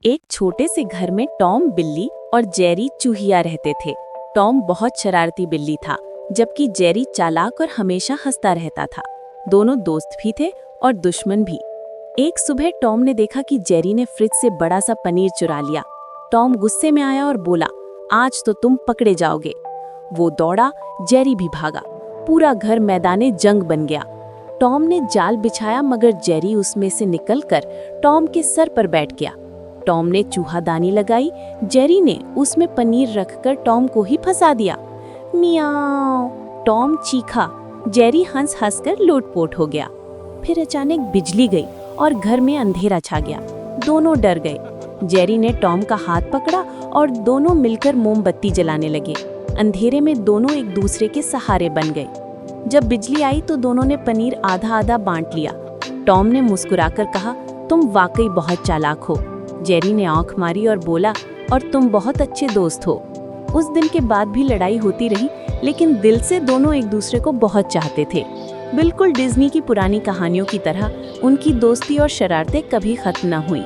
एक छोटे से घर में टॉम बिल्ली और जेरी चूहिया रहते थे। टॉम बहुत शरारती बिल्ली था, जबकि जेरी चालाक और हमेशा हंसता रहता था। दोनों दोस्त भी थे और दुश्मन भी। एक सुबह टॉम ने देखा कि जेरी ने फ्रिज से बड़ा सा पनीर चुरा लिया। टॉम गुस्से में आया और बोला, आज तो तुम पकड़े जाओगे। वो दौड़ा, जेरी भी भागा। पूरा घर मैदाने जंग बन गया। टॉम ने जाल बिछाया, मगर जेरी उसमें से निकलकर टॉम के सर पर बैठ गया। टॉम ने चूहादानी लगाई, जेरी ने उसमें पनीर रखकर टॉम को ही फंसा दिया। मियाओ, टॉम चीखा। जेरी हंस हंसकर लोटपोट हो गया। फिर अचानक बिजली गई और घर में अंधेरा छा गया। दोनों डर गए। जेरी ने टॉम का हाथ पकड़ा और दोनों मिलकर मोमबत्ती जलाने लगे। अंधेरे में दोनों एक दूसरे के सहारे बन गए। जब बिजली आई तो दोनों ने पनीर आधा आधा बांट लिया। टॉम ने मुस्कुराकर कहा, तुम वाकई बहुत चालाक हो। जेरी ने आंख मारी और बोला, और तुम बहुत अच्छे दोस्त हो। उस दिन के बाद भी लड़ाई होती रही, लेकिन दिल से दोनों एक दूसरे को बहुत चाहते थे। बिल्कुल डिज्नी की पुरानी कहानियों की तरह उनकी दोस्ती और शरारतें कभी खत्म न हुई।